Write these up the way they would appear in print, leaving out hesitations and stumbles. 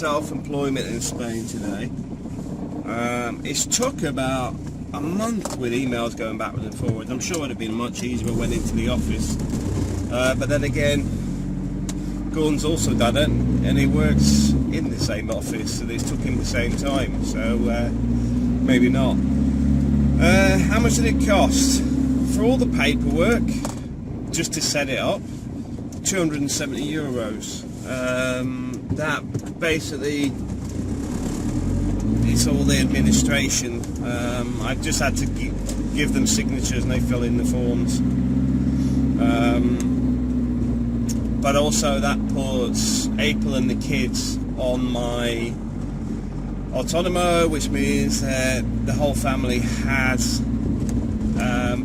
self-employment in Spain today. It's took about a month with emails going backwards and forwards. I'm sure it would have been much easier if I went into the office. But then again, Gordon's also done it, and he works in the same office, so this took him the same time, so maybe not. How much did it cost? For all the paperwork, just to set it up, 270 euros. That basically, it's all the administration. I just had to give them signatures and they fill in the forms. But also that puts April and the kids on my Autonomo, which means that the whole family has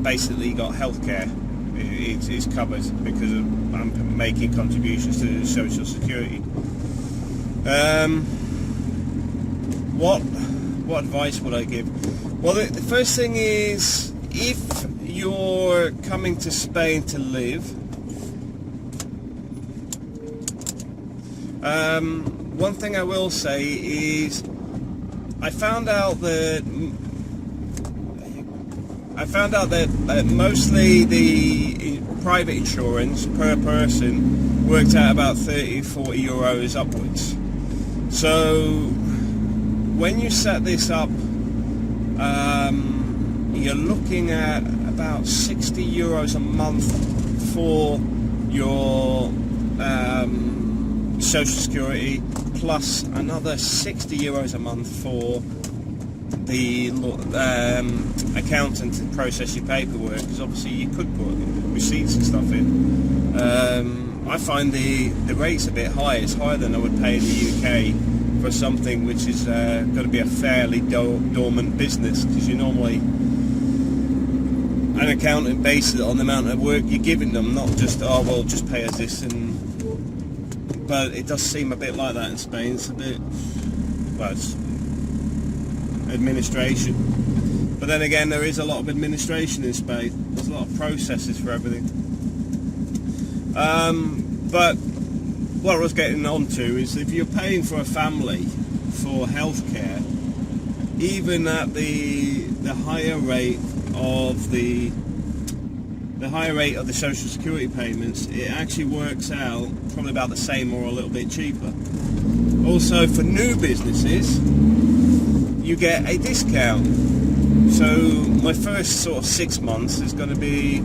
basically got healthcare. It's covered because I'm making contributions to Social Security. What advice would I give? Well, the first thing is, if you're coming to Spain to live, one thing I will say is I found out that mostly the private insurance per person worked out about 30-40 euros upwards. So when you set this up, you're looking at about 60 euros a month for your Social Security, plus another 60 euros a month for the accountant to process your paperwork, because obviously you could put receipts and stuff in. I find the rate's a bit high. It's higher than I would pay in the UK for something which is going to be a fairly dormant business, because you normally, an accountant bases it on the amount of work you're giving them, not just, oh well, just pay us this. But it does seem a bit like that in Spain. It's a bit, well, it's administration. But then again, there is a lot of administration in Spain. There's a lot of processes for everything. But what I was getting on to is, if you're paying for a family for healthcare, even at the higher rate of the Social Security payments, it actually works out probably about the same or a little bit cheaper. Also, for new businesses, you get a discount. So my first sort of 6 months is going to be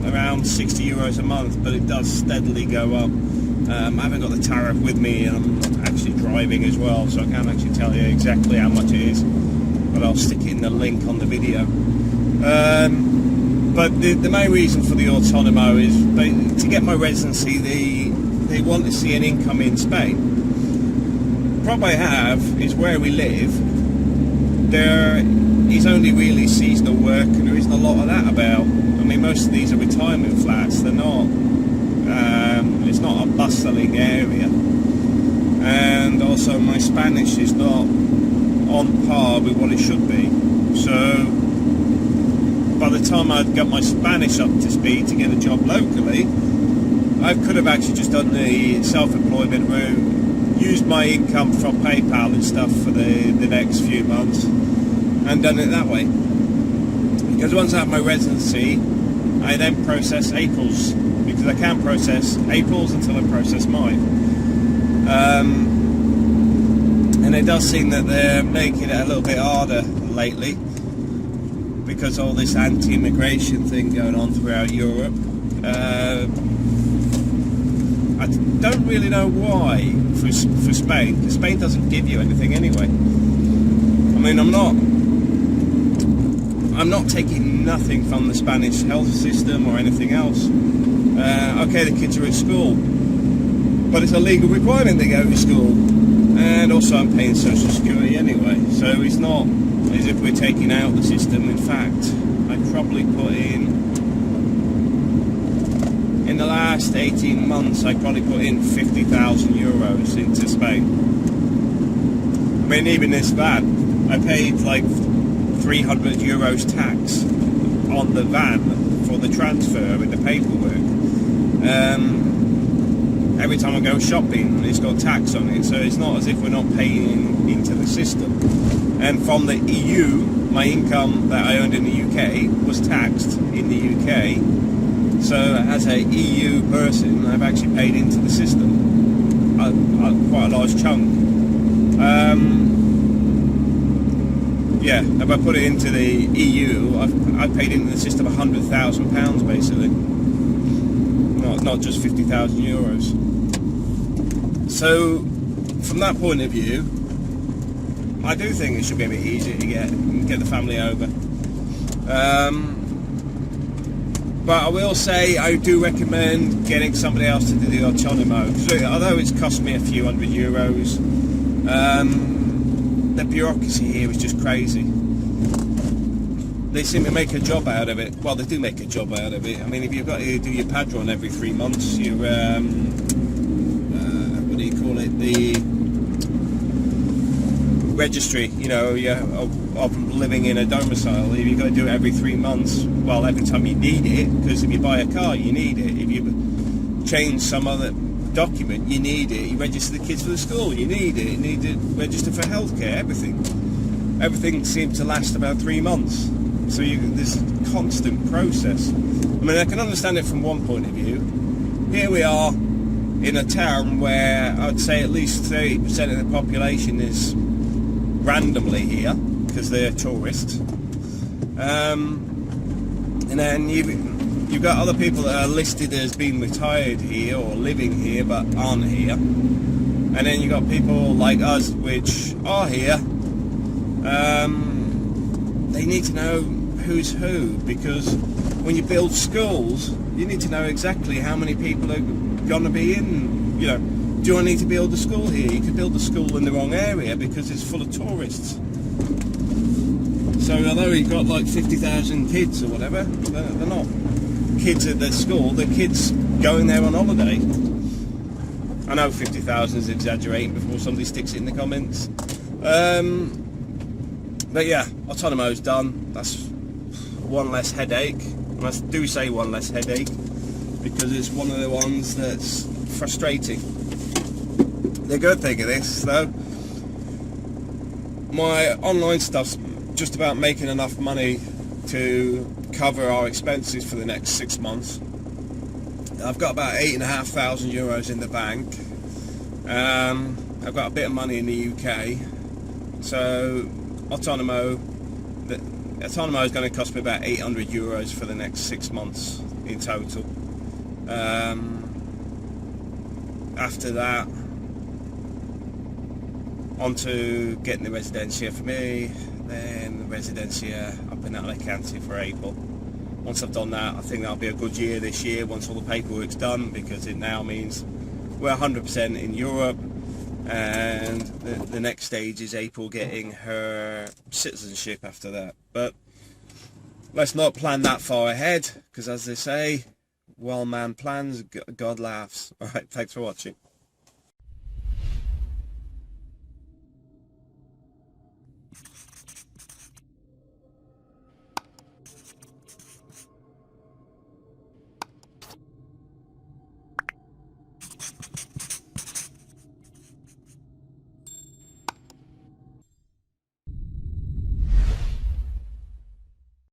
around 60 euros a month, but it does steadily go up. I haven't got the tariff with me, and I'm actually driving as well, so I can't actually tell you exactly how much it is, but I'll stick it in the link on the video. But the main reason for the Autonomo is to get my residency. They want to see an income in Spain. The problem I have is where we live, there is only really seasonal work, and there isn't a lot of that about. I mean, most of these are retirement flats. They're not. It's not a bustling area, and also my Spanish is not on par with what it should be. So by the time I'd got my Spanish up to speed to get a job locally, I could have actually just done the self-employment route, used my income from PayPal and stuff for the next few months, and done it that way. Because once I have my residency, I then process April's, because I can't process April's until I process mine. And it does seem that they're making it a little bit harder lately, because all this anti-immigration thing going on throughout Europe. I don't really know why for Spain, because Spain doesn't give you anything anyway. I mean, I'm not taking nothing from the Spanish health system or anything else. Okay, the kids are at school, but it's a legal requirement they go to school, and also I'm paying Social Security anyway, so it's not as if we're taking out the system. In fact, I probably put in the last 18 months, I probably put in 50,000 euros into Spain. I mean, even this van, I paid like 300 euros tax on the van for the transfer with the paperwork. every time I go shopping, it's got tax on it. So it's not as if we're not paying into the system. And from the EU, my income that I earned in the UK was taxed in the UK. So as a EU person, I've actually paid into the system quite a large chunk. Yeah, if I put it into the EU, I've paid into the system £100,000 basically, not just 50,000 euros. So from that point of view, I do think it should be a bit easier to get the family over. But I will say I do recommend getting somebody else to do the Autonomo, because although it's cost me a few €100, the bureaucracy here is just crazy. They seem to make a job out of it. Well, they do make a job out of it. I mean, if you've got to do your padron every 3 months, your what do you call it? The registry. You know, of living in a domicile. If you've got to do it every 3 months, well, every time you need it, because if you buy a car, you need it. If you change some other document, you need it. You register the kids for the school, you need it. You need to register for healthcare, everything seems to last about 3 months. So this constant process. I mean, I can understand it from one point of view. Here we are in a town where I'd say at least 30% of the population is randomly here because they're tourists, and then you've got other people that are listed as being retired here or living here but aren't here, and then you've got people like us which are here. They need to know who's who, because when you build schools, you need to know exactly how many people are going to be in. You know, do I need to build a school here? You could build a school in the wrong area because it's full of tourists. So although you've got like 50,000 kids or whatever, they're not kids at their school, they're kids going there on holiday. I know 50,000 is exaggerating before somebody sticks it in the comments. But yeah, Autonomo's done. That's one less headache. And I do say one less headache because it's one of the ones that's frustrating. The good thing of this, though, my online stuff's just about making enough money to cover our expenses for the next 6 months. I've got about €8,500 in the bank. I've got a bit of money in the UK. So Autonomo is going to cost me about €800 for the next 6 months in total. After that, on to getting the residencia for me, then the residencia up in Alicante for April. Once I've done that, I think that'll be a good year this year once all the paperwork's done, because it now means we're 100% in Europe, and the next stage is April getting her citizenship after that. But let's not plan that far ahead, because as they say, while man plans, God laughs. Alright, thanks for watching.